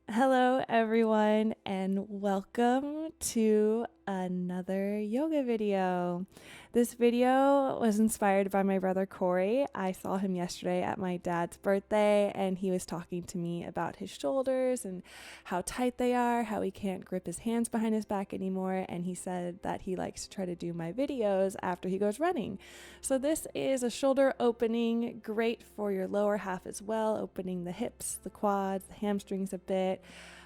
Hello, everyone, and welcome to another yoga video. This video was inspired by my brother Corey. I saw him yesterday at my dad's birthday, and he was talking to me about his shoulders and how tight they are, how he can't grip his hands behind his back anymore, and he said that he likes to try to do my videos after he goes running. So this is a shoulder opening, great for your lower half as well, opening the hips, the quads, the hamstrings a bit.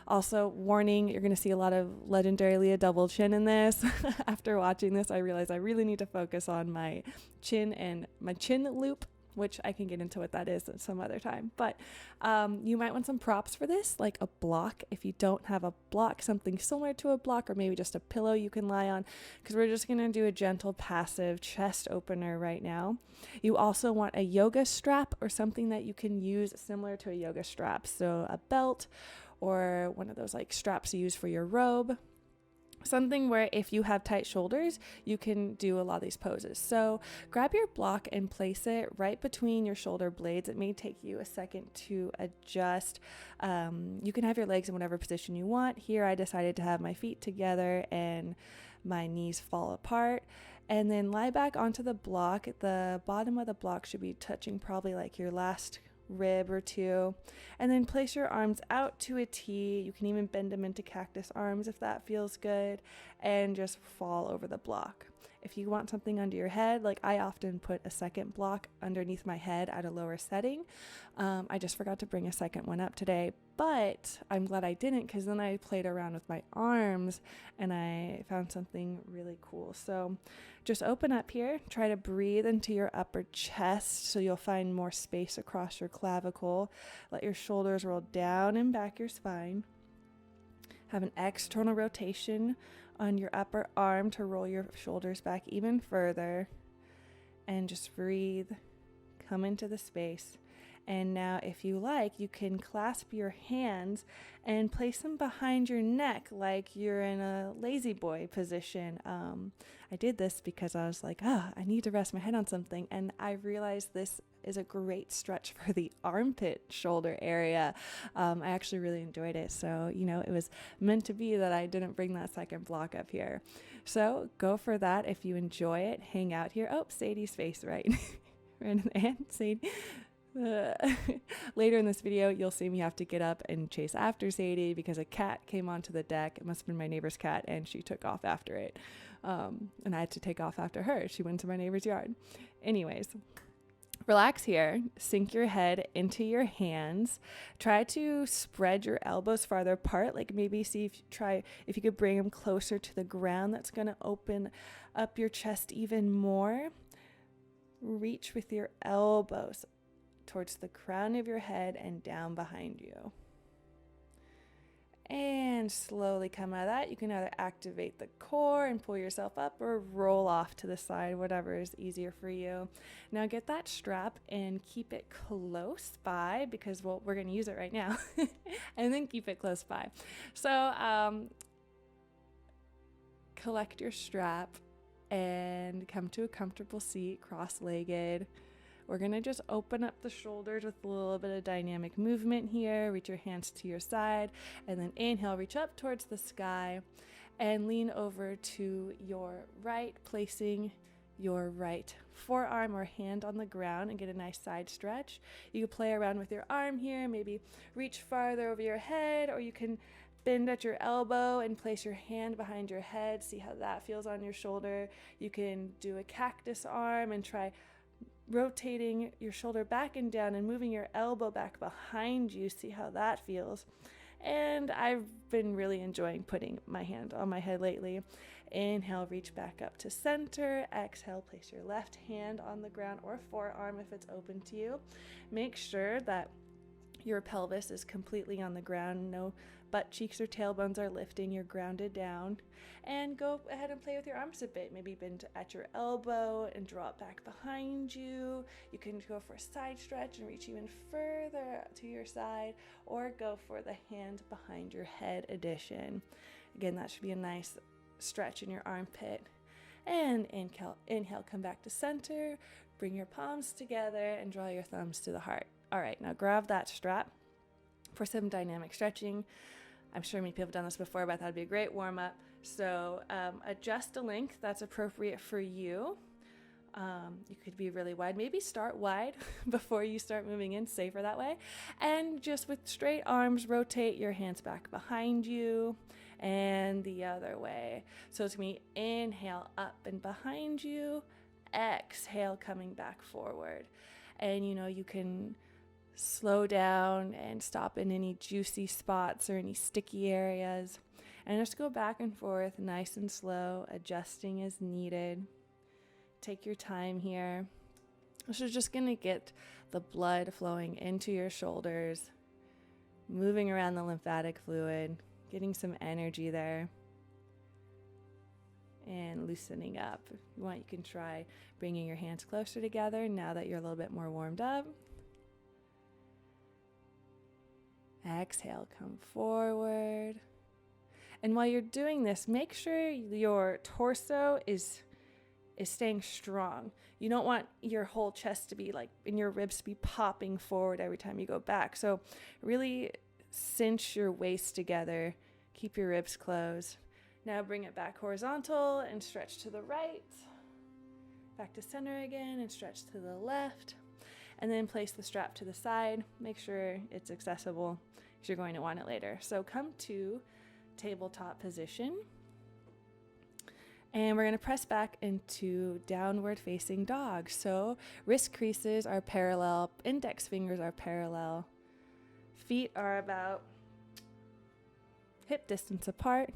Also, warning, you're going to see a lot of legendary Leah double chin in this. After watching this, I realized I really need to focus on my chin and my chin loop, which I can get into what that is some other time. But you might want some props for this, like a block. If you don't have a block, something similar to a block, or maybe just a pillow you can lie on, because we're just going to do a gentle passive chest opener right now. You also want a yoga strap or something that you can use similar to a yoga strap. So a belt or one of those like straps you use for your robe. Something where if you have tight shoulders, you can do a lot of these poses. So grab your block and place it right between your shoulder blades. It may take you a second to adjust. You can have your legs in whatever position you want. Here I decided to have my feet together and my knees fall apart. And then lie back onto the block. The bottom of the block should be touching probably like your last rib or two, and then place your arms out to a T. You can even bend them into cactus arms if that feels good, and just fall over the block. If you want something under your head, like I often put a second block underneath my head at a lower setting. I just forgot to bring a second one up today, but I'm glad I didn't, because then I played around with my arms and I found something really cool. So just open up here, try to breathe into your upper chest so you'll find more space across your clavicle. Let your shoulders roll down and back your spine. Have an external rotation on your upper arm to roll your shoulders back even further. And just breathe, come into the space. And now if you like, you can clasp your hands and place them behind your neck like you're in a lazy boy position. I did this because I was like, I need to rest my head on something. And I realized this is a great stretch for the armpit shoulder area. I actually really enjoyed it. So, it was meant to be that I didn't bring that second block up here. So go for that if you enjoy it. Hang out here. Oh, Sadie's face, right? Right in the hand, Sadie. Later in this video, you'll see me have to get up and chase after Sadie because a cat came onto the deck. It must have been my neighbor's cat, and she took off after it. And I had to take off after her. She went to my neighbor's yard. Anyways, relax here. Sink your head into your hands. Try to spread your elbows farther apart. Like maybe see if you could bring them closer to the ground. That's going to open up your chest even more. Reach with your elbows towards the crown of your head and down behind you. And slowly come out of that. You can either activate the core and pull yourself up or roll off to the side, whatever is easier for you. Now get that strap and keep it close by because, we're going to use it right now. And then keep it close by. So collect your strap and come to a comfortable seat, cross-legged. We're going to just open up the shoulders with a little bit of dynamic movement here. Reach your hands to your side and then inhale, reach up towards the sky and lean over to your right, placing your right forearm or hand on the ground and get a nice side stretch. You can play around with your arm here, maybe reach farther over your head, or you can bend at your elbow and place your hand behind your head. See how that feels on your shoulder. You can do a cactus arm and try rotating your shoulder back and down and moving your elbow back behind you. See how that feels. And I've been really enjoying putting my hand on my head lately. Inhale, reach back up to center. Exhale, place your left hand on the ground or forearm if it's open to you. Make sure that your pelvis is completely on the ground. No butt cheeks or tailbones are lifting. You're grounded down. And go ahead and play with your arms a bit. Maybe bend at your elbow and draw it back behind you. You can go for a side stretch and reach even further to your side, or go for the hand behind your head addition. Again, that should be a nice stretch in your armpit. And inhale, come back to center. Bring your palms together and draw your thumbs to the heart. All right, now grab that strap. for some dynamic stretching. I'm sure many people have done this before, but that'd be a great warm-up. So adjust a length that's appropriate for you. You could be really wide. Maybe start wide before you start moving in, safer that way. And just with straight arms, rotate your hands back behind you and the other way. So it's going to be inhale up and behind you, exhale coming back forward. And you can slow down and stop in any juicy spots or any sticky areas. And just go back and forth, nice and slow, adjusting as needed. Take your time here. So just going to get the blood flowing into your shoulders, moving around the lymphatic fluid, getting some energy there, and loosening up. If you want, you can try bringing your hands closer together now that you're a little bit more warmed up. Exhale, come forward. And while you're doing this, make sure your torso is staying strong. You don't want your whole chest to be and your ribs to be popping forward every time you go back. So really cinch your waist together. Keep your ribs closed. Now bring it back horizontal and stretch to the right. Back to center again and stretch to the left. And then place the strap to the side. Make sure it's accessible because you're going to want it later. So come to tabletop position. And we're going to press back into downward facing dog. So wrist creases are parallel, index fingers are parallel. Feet are about hip distance apart.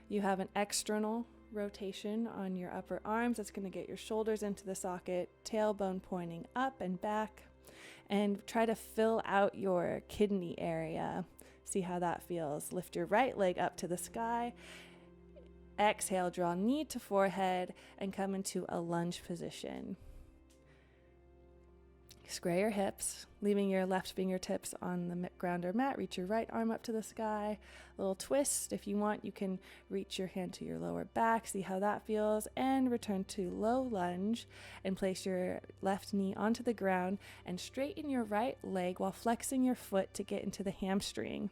You have an external rotation on your upper arms. That's going to get your shoulders into the socket, tailbone pointing up and back. And try to fill out your kidney area. See how that feels. Lift your right leg up to the sky. Exhale, draw knee to forehead and come into a lunge position. Square your hips, leaving your left fingertips on the ground or mat. Reach your right arm up to the sky. A little twist. If you want, you can reach your hand to your lower back. See how that feels. And return to low lunge and place your left knee onto the ground and straighten your right leg while flexing your foot to get into the hamstring.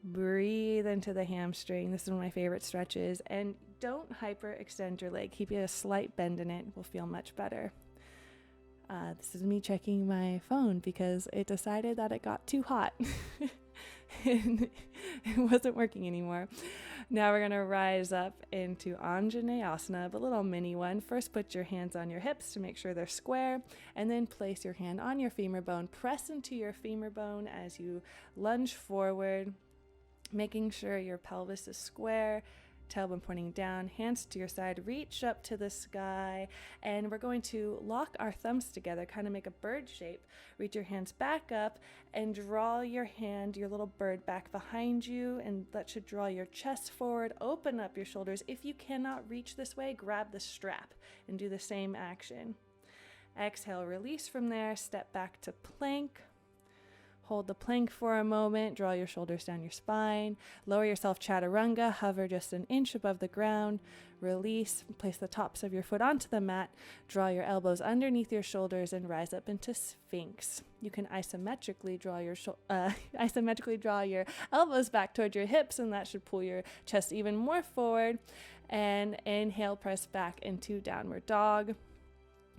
Breathe into the hamstring. This is one of my favorite stretches. And don't hyperextend your leg. Keep a slight bend in it. It will feel much better. This is me checking my phone because it decided that it got too hot. And it wasn't working anymore. Now we're going to rise up into Anjaneyasana, but a little mini one. First, put your hands on your hips to make sure they're square, and then place your hand on your femur bone. Press into your femur bone as you lunge forward, making sure your pelvis is square, tailbone pointing down, hands to your side, reach up to the sky, and we're going to lock our thumbs together, kind of make a bird shape. Reach your hands back up and draw your hand, your little bird, back behind you, and that should draw your chest forward. Open up your shoulders. If you cannot reach this way, grab the strap and do the same action. Exhale, release from there, step back to plank. Hold the plank for a moment, draw your shoulders down your spine, lower yourself chaturanga, hover just an inch above the ground, release, place the tops of your foot onto the mat, draw your elbows underneath your shoulders and rise up into Sphinx. You can isometrically draw your elbows back toward your hips, and that should pull your chest even more forward. And inhale, press back into downward dog.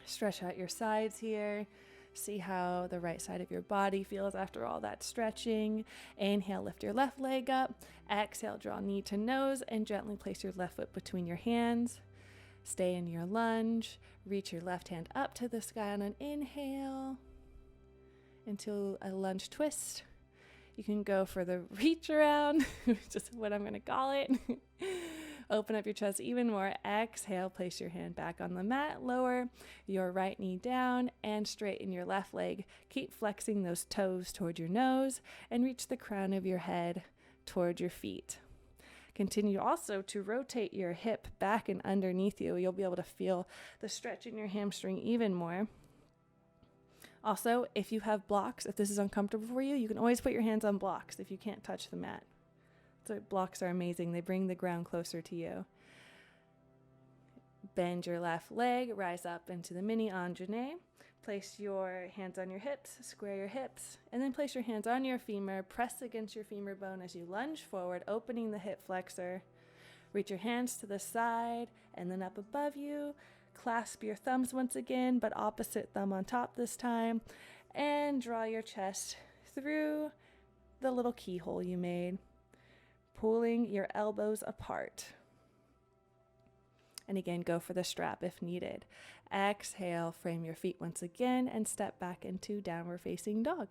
Stretch out your sides here. See how the right side of your body feels after all that stretching. Inhale, lift your left leg up. Exhale, draw knee to nose and gently place your left foot between your hands. Stay in your lunge. Reach your left hand up to the sky on an inhale into a lunge twist. You can go for the reach around, which is what I'm going to call it. Open up your chest even more. Exhale, place your hand back on the mat. Lower your right knee down and straighten your left leg. Keep flexing those toes toward your nose and reach the crown of your head toward your feet. Continue also to rotate your hip back and underneath you. You'll be able to feel the stretch in your hamstring even more. Also, if you have blocks, if this is uncomfortable for you, you can always put your hands on blocks if you can't touch the mat. So blocks are amazing. They bring the ground closer to you. Bend your left leg, rise up into the mini Anjaney. Place your hands on your hips, square your hips, and then place your hands on your femur. Press against your femur bone as you lunge forward, opening the hip flexor. Reach your hands to the side and then up above you. Clasp your thumbs once again, but opposite thumb on top this time. And draw your chest through the little keyhole you made, pulling your elbows apart. And again, go for the strap if needed. Exhale, frame your feet once again, and step back into downward facing dog.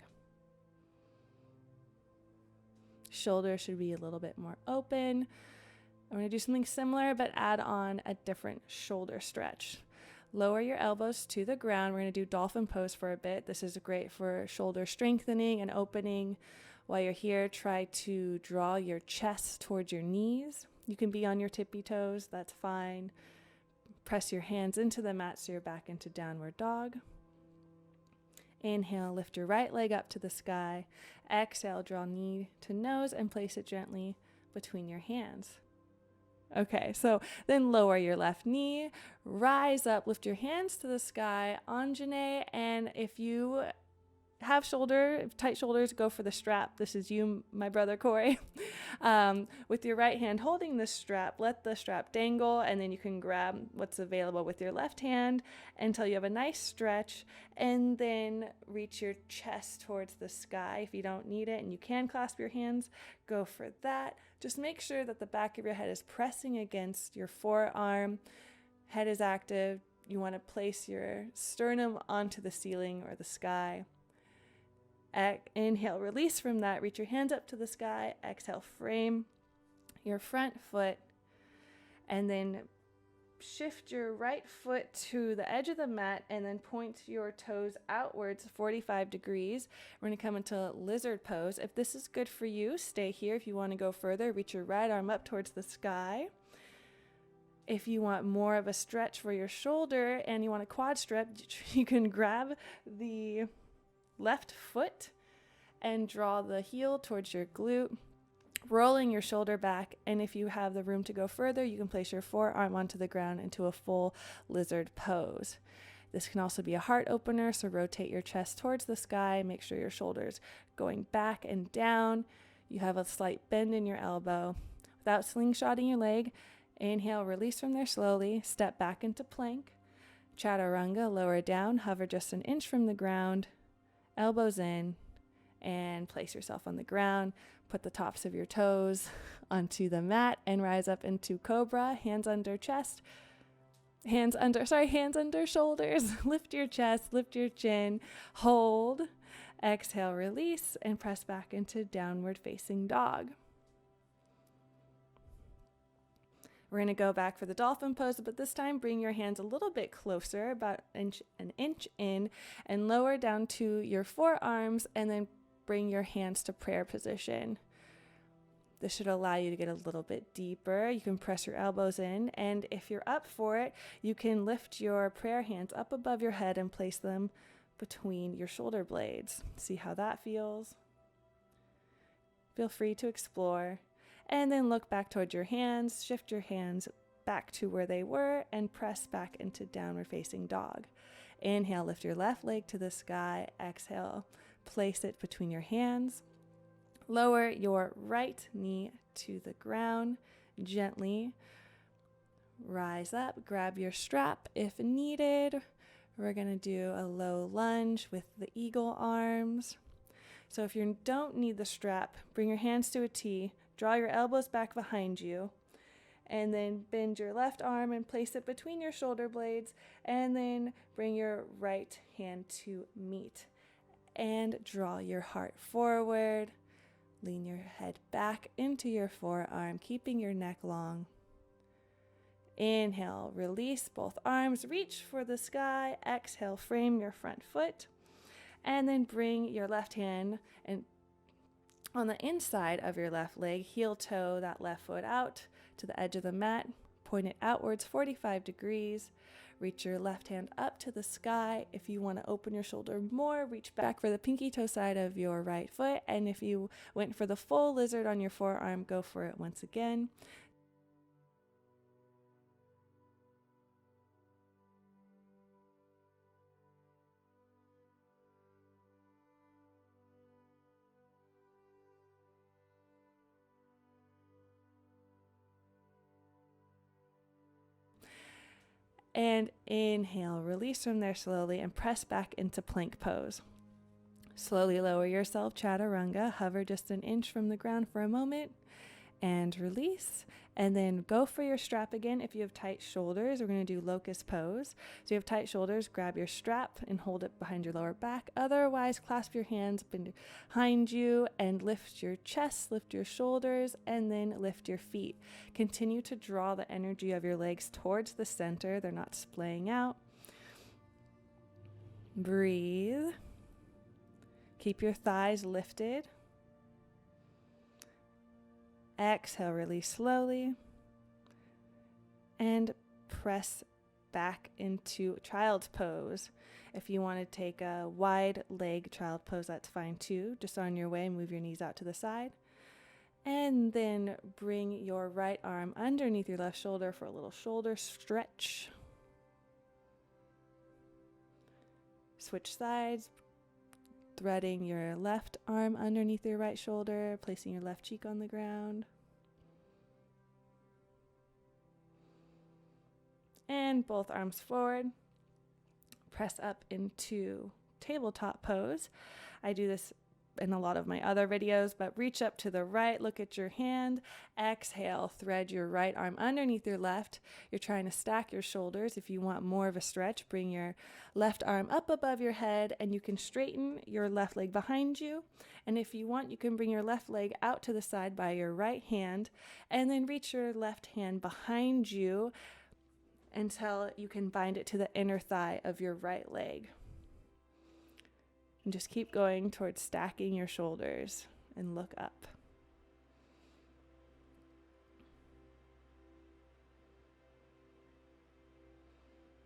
Shoulders should be a little bit more open. I'm going to do something similar, but add on a different shoulder stretch. Lower your elbows to the ground. We're going to do dolphin pose for a bit. This is great for shoulder strengthening and opening. While you're here, try to draw your chest towards your knees. You can be on your tippy toes, that's fine. Press your hands into the mat so you're back into downward dog. Inhale, lift your right leg up to the sky. Exhale, draw knee to nose and place it gently between your hands. Okay, so then lower your left knee, rise up, lift your hands to the sky, Anjane, and if you have tight shoulders, go for the strap. This is you, my brother Corey. With your right hand holding the strap, let the strap dangle, and then you can grab what's available with your left hand until you have a nice stretch, and then reach your chest towards the sky. If you don't need it and you can clasp your hands, go for that. Just make sure that the back of your head is pressing against your forearm. Head is active. You want to place your sternum onto the ceiling or the sky. Inhale, release from that. Reach your hands up to the sky. Exhale, frame your front foot. And then shift your right foot to the edge of the mat and then point your toes outwards 45 degrees. We're going to come into lizard pose. If this is good for you, stay here. If you want to go further, reach your right arm up towards the sky. If you want more of a stretch for your shoulder and you want a quad stretch, you can grab the left foot and draw the heel towards your glute, rolling your shoulder back. And if you have the room to go further, you can place your forearm onto the ground into a full lizard pose. This can also be a heart opener, so rotate your chest towards the sky. Make sure your shoulders going back and down. You have a slight bend in your elbow. Without slingshotting your leg, inhale, release from there slowly. Step back into plank. Chaturanga, lower down, hover just an inch from the ground. Elbows in, and place yourself on the ground. Put the tops of your toes onto the mat and rise up into cobra. Hands under chest, hands under shoulders. Lift your chest, lift your chin, hold. Exhale, release, and press back into downward facing dog. We're going to go back for the dolphin pose, but this time bring your hands a little bit closer, about an inch in, and lower down to your forearms, and then bring your hands to prayer position. This should allow you to get a little bit deeper. You can press your elbows in, and if you're up for it, you can lift your prayer hands up above your head and place them between your shoulder blades. See how that feels? Feel free to explore. And then look back towards your hands, shift your hands back to where they were, and press back into downward facing dog. Inhale, lift your left leg to the sky. Exhale, place it between your hands. Lower your right knee to the ground gently. Rise up, grab your strap if needed. We're going to do a low lunge with the eagle arms. So if you don't need the strap, bring your hands to a T. Draw your elbows back behind you, and then bend your left arm and place it between your shoulder blades, and then bring your right hand to meet. And draw your heart forward. Lean your head back into your forearm, keeping your neck long. Inhale, release both arms, reach for the sky. Exhale, frame your front foot, and then bring your left hand and on the inside of your left leg, heel toe that left foot out to the edge of the mat. Point it outwards 45 degrees. Reach your left hand up to the sky. If you want to open your shoulder more, reach back for the pinky toe side of your right foot. And if you went for the full lizard on your forearm, go for it once again. And inhale, release from there slowly and press back into plank pose. Slowly lower yourself, chaturanga, hover just an inch from the ground for a moment and release. And then go for your strap again. If you have tight shoulders, we're going to do locust pose. So you have tight shoulders, grab your strap and hold it behind your lower back. Otherwise, clasp your hands behind you and lift your chest, lift your shoulders, and then lift your feet. Continue to draw the energy of your legs towards the center. They're not splaying out. Breathe. Keep your thighs lifted. Exhale, release slowly. And press back into child's pose. If you want to take a wide leg child pose, that's fine too. Just on your way, move your knees out to the side. And then bring your right arm underneath your left shoulder for a little shoulder stretch. Switch sides. Threading your left arm underneath your right shoulder, placing your left cheek on the ground. And both arms forward. Press up into tabletop pose. I do this in a lot of my other videos, but reach up to the right, look at your hand, exhale, thread your right arm underneath your left. You're trying to stack your shoulders. If you want more of a stretch, bring your left arm up above your head and you can straighten your left leg behind you. And if you want, you can bring your left leg out to the side by your right hand and then reach your left hand behind you until you can bind it to the inner thigh of your right leg. And just keep going towards stacking your shoulders and look up.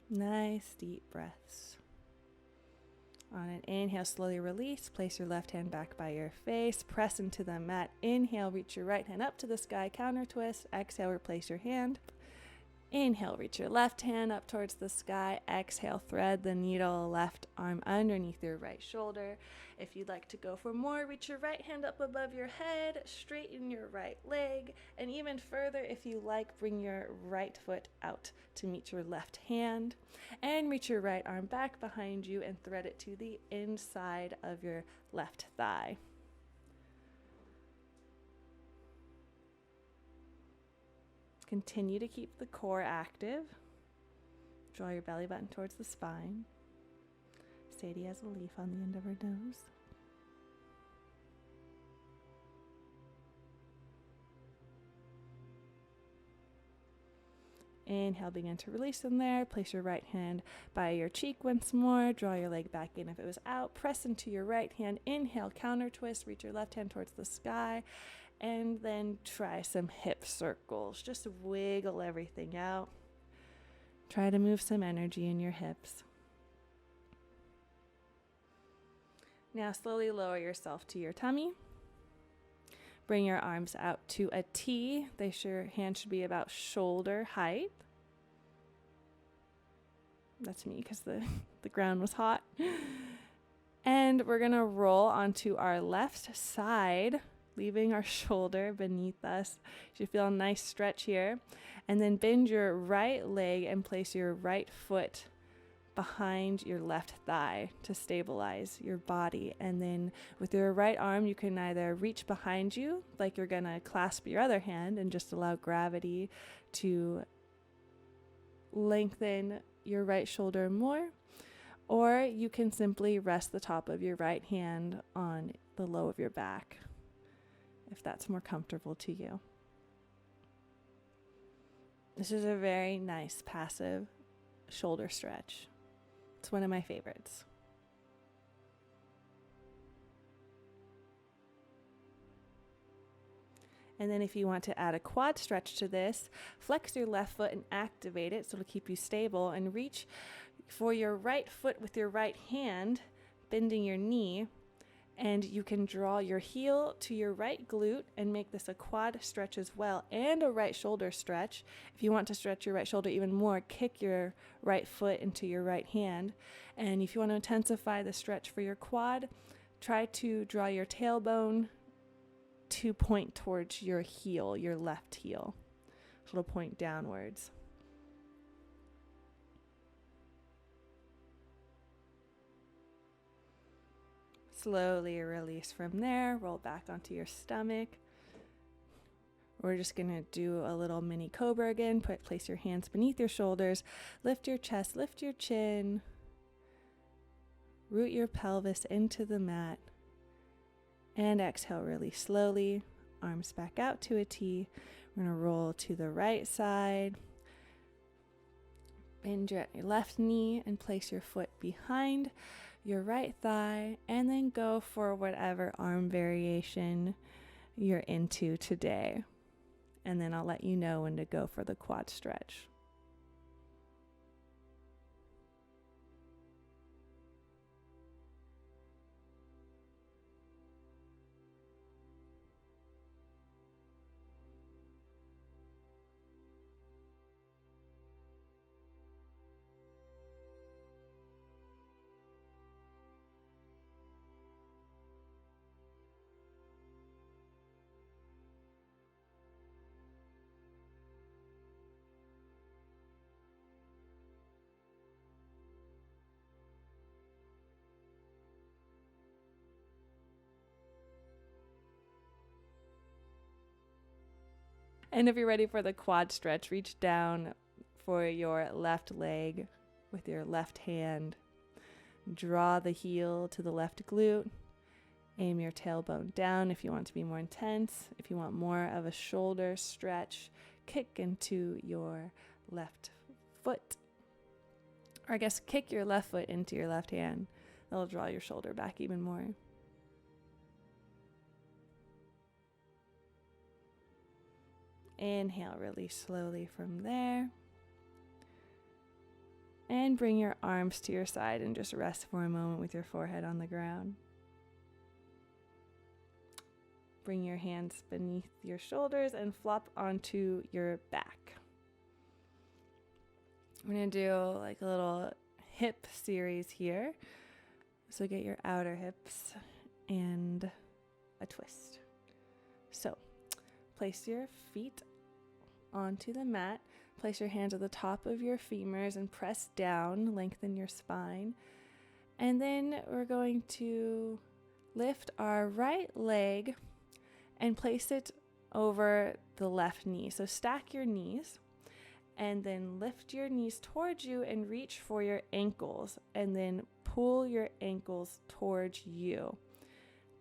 Nice deep breaths. On an inhale, slowly release. Place your left hand back by your face. Press into the mat. Inhale, reach your right hand up to the sky, counter twist. Exhale, replace your hand. Inhale, reach your left hand up towards the sky. Exhale, thread the needle, left arm underneath your right shoulder. If you'd like to go for more, reach your right hand up above your head, straighten your right leg, and even further, if you like, bring your right foot out to meet your left hand, and reach your right arm back behind you and thread it to the inside of your left thigh. Continue to keep the core active. Draw your belly button towards the spine. Sadie has a leaf on the end of her nose. Inhale, begin to release them there. Place your right hand by your cheek once more. Draw your leg back in if it was out. Press into your right hand. Inhale, counter twist. Reach your left hand towards the sky. And then try some hip circles. Just wiggle everything out. Try to move some energy in your hips. Now slowly lower yourself to your tummy. Bring your arms out to a T. Your hand should be about shoulder height. That's me because the ground was hot. And we're going to roll onto our left side, leaving our shoulder beneath us. You should feel a nice stretch here. And then bend your right leg and place your right foot behind your left thigh to stabilize your body. And then with your right arm, you can either reach behind you, like you're going to clasp your other hand and just allow gravity to lengthen your right shoulder more, or you can simply rest the top of your right hand on the low of your back, if that's more comfortable to you. This is a very nice passive shoulder stretch. It's one of my favorites. And then if you want to add a quad stretch to this, flex your left foot and activate it so it'll keep you stable, and reach for your right foot with your right hand, bending your knee. And you can draw your heel to your right glute and make this a quad stretch as well, and a right shoulder stretch. If you want to stretch your right shoulder even more, kick your right foot into your right hand. And if you want to intensify the stretch for your quad, try to draw your tailbone to point towards your heel, your left heel. So it'll point downwards. slowly release from there. Roll back onto your stomach. We're just going to do a little mini cobra again. Place your hands beneath your shoulders. Lift your chest, lift your chin. Root your pelvis into the mat. And exhale, release slowly. Arms back out to a T. We're going to roll to the right side. Bend your left knee and place your foot behind your right thigh. And then go for whatever arm variation you're into today. And then I'll let you know when to go for the quad stretch. And if you're ready for the quad stretch, reach down for your left leg with your left hand. Draw the heel to the left glute. Aim your tailbone down if you want to be more intense. If you want more of a shoulder stretch, kick into your left foot. Or I guess kick your left foot into your left hand. That'll draw your shoulder back even more. Inhale, release slowly from there. And bring your arms to your side and just rest for a moment with your forehead on the ground. Bring your hands beneath your shoulders and flop onto your back. We're going to do like a little hip series here. So get your outer hips and a twist. So place your feet onto the mat. Place your hands at the top of your femurs and press down, lengthen your spine. And then we're going to lift our right leg and place it over the left knee. So stack your knees and then lift your knees towards you and reach for your ankles and then pull your ankles towards you.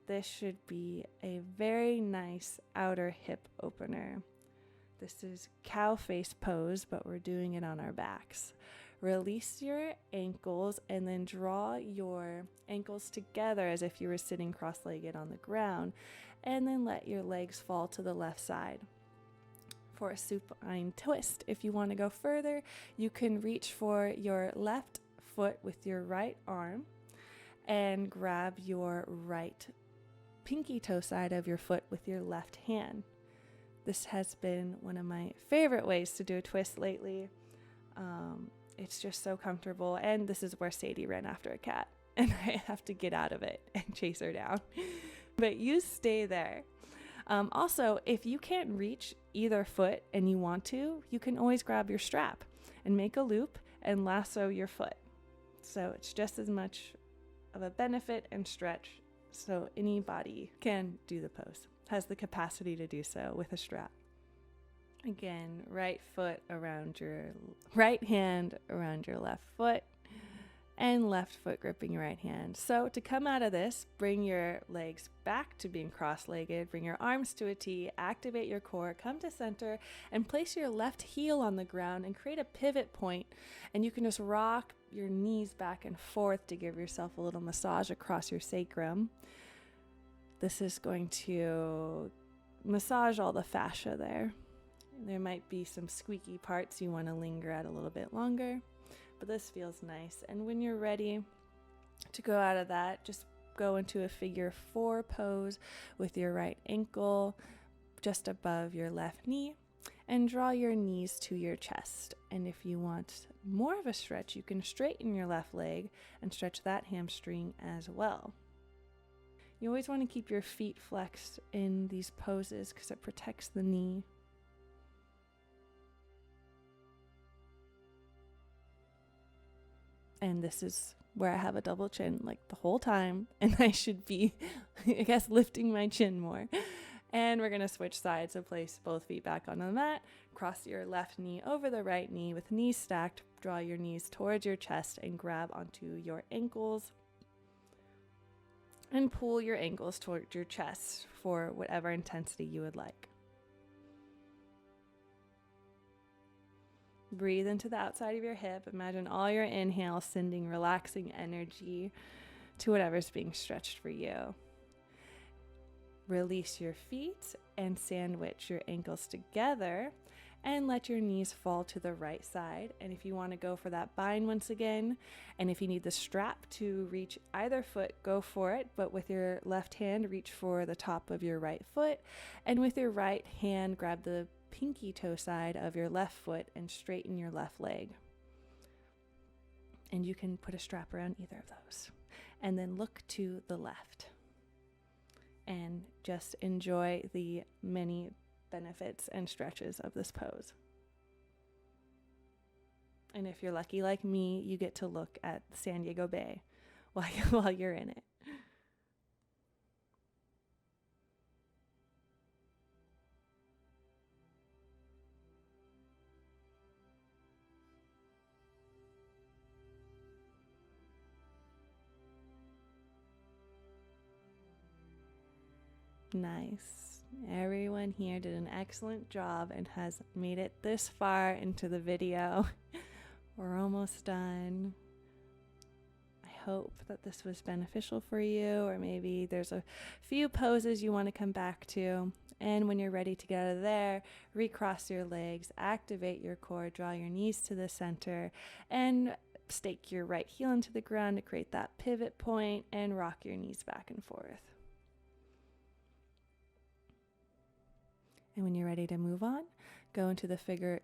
This should be a very nice outer hip opener. This is cow face pose, but we're doing it on our backs. Release your ankles and then draw your ankles together as if you were sitting cross-legged on the ground, and then let your legs fall to the left side. For a supine twist, if you want to go further, you can reach for your left foot with your right arm and grab your right pinky toe side of your foot with your left hand. This has been one of my favorite ways to do a twist lately. It's just so comfortable, and this is where Sadie ran after a cat, and I have to get out of it and chase her down. But you stay there. Also, if you can't reach either foot and you want to, you can always grab your strap and make a loop and lasso your foot. So it's just as much of a benefit and stretch, so anybody can do the pose, has the capacity to do so with a strap. Again, right foot around your right hand around your left foot, and left foot gripping your right hand. So to come out of this, bring your legs back to being cross-legged, bring your arms to a T, activate your core, come to center, and place your left heel on the ground and create a pivot point. And you can just rock your knees back and forth to give yourself a little massage across your sacrum. This is going to massage all the fascia there. There might be some squeaky parts you want to linger at a little bit longer, but this feels nice. And when you're ready to go out of that, just go into a figure 4 pose with your right ankle just above your left knee and draw your knees to your chest. And if you want more of a stretch, you can straighten your left leg and stretch that hamstring as well. You always want to keep your feet flexed in these poses because it protects the knee. And this is where I have a double chin like the whole time, and I should be, I guess, lifting my chin more. And we're going to switch sides. So place both feet back on the mat, cross your left knee over the right knee with knees stacked, draw your knees towards your chest and grab onto your ankles. And pull your ankles towards your chest for whatever intensity you would like. Breathe into the outside of your hip. Imagine all your inhales sending relaxing energy to whatever's being stretched for you. Release your feet and sandwich your ankles together and let your knees fall to the right side. And if you want to go for that bind once again, and if you need the strap to reach either foot, go for it. But with your left hand, reach for the top of your right foot. And with your right hand, grab the pinky toe side of your left foot and straighten your left leg. And you can put a strap around either of those. And then look to the left. And just enjoy the many benefits and stretches of this pose. And if you're lucky like me, you get to look at San Diego Bay while you're in it. Nice. Everyone here did an excellent job and has made it this far into the video. We're almost done. I hope that this was beneficial for you, or maybe there's a few poses you want to come back to. And when you're ready to get out of there, recross your legs, activate your core, draw your knees to the center, and stake your right heel into the ground to create that pivot point and rock your knees back and forth. And when you're ready to move on, go into the figure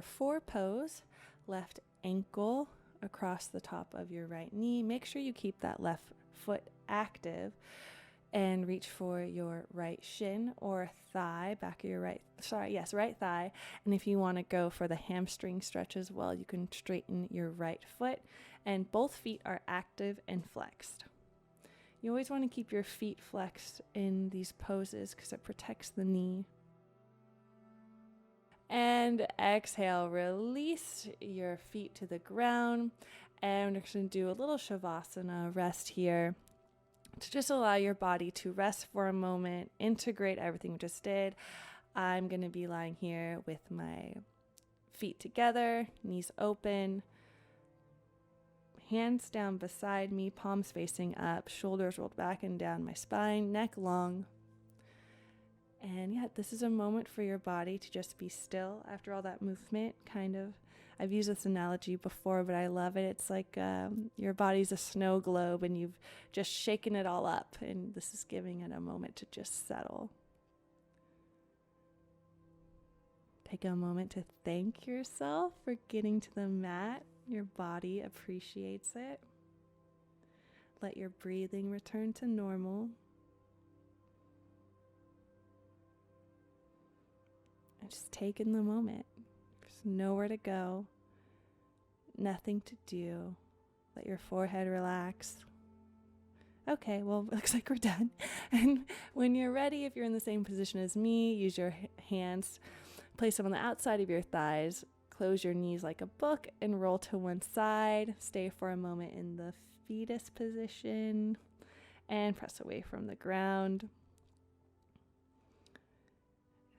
4 pose, left ankle across the top of your right knee. Make sure you keep that left foot active and reach for your right shin or thigh, back of your right thigh. And if you want to go for the hamstring stretch as well, you can straighten your right foot and both feet are active and flexed. You always want to keep your feet flexed in these poses because it protects the knee. And exhale, release your feet to the ground. And we're going to do a little Savasana rest here to just allow your body to rest for a moment, integrate everything we just did. I'm going to be lying here with my feet together, knees open, hands down beside me, palms facing up, shoulders rolled back and down my spine, neck long. And yeah, this is a moment for your body to just be still after all that movement, kind of. I've used this analogy before, but I love it. It's like your body's a snow globe and you've just shaken it all up. And this is giving it a moment to just settle. Take a moment to thank yourself for getting to the mat. Your body appreciates it. Let your breathing return to normal. Just take in the moment. There's nowhere to go, nothing to do. Let your forehead relax. Okay, well, it looks like we're done. And when you're ready, if you're in the same position as me, use your hands, place them on the outside of your thighs, close your knees like a book, and roll to one side. Stay for a moment in the fetus position, and press away from the ground.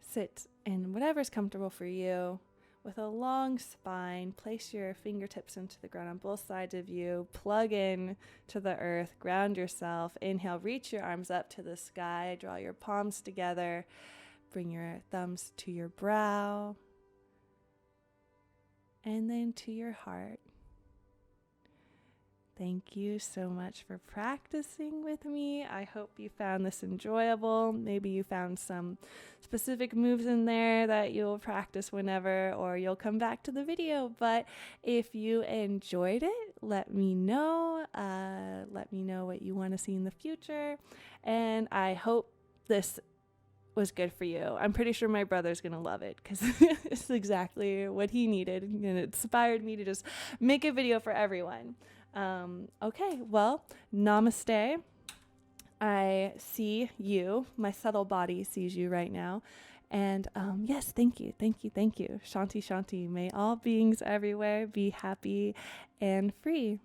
Sit in whatever's comfortable for you with a long spine. Place your fingertips into the ground on both sides of you. Plug in to the earth. Ground yourself. Inhale, reach your arms up to the sky. Draw your palms together. Bring your thumbs to your brow. And then to your heart. Thank you so much for practicing with me. I hope you found this enjoyable. Maybe you found some specific moves in there that you'll practice whenever, or you'll come back to the video. But if you enjoyed it, let me know. Let me know what you want to see in the future. And I hope this was good for you. I'm pretty sure my brother's going to love it because it's exactly what he needed, and it inspired me to just make a video for everyone. Okay, well, namaste. I see you. My subtle body sees you right now. And yes, thank you, thank you, thank you. Shanti, Shanti. May all beings everywhere be happy and free.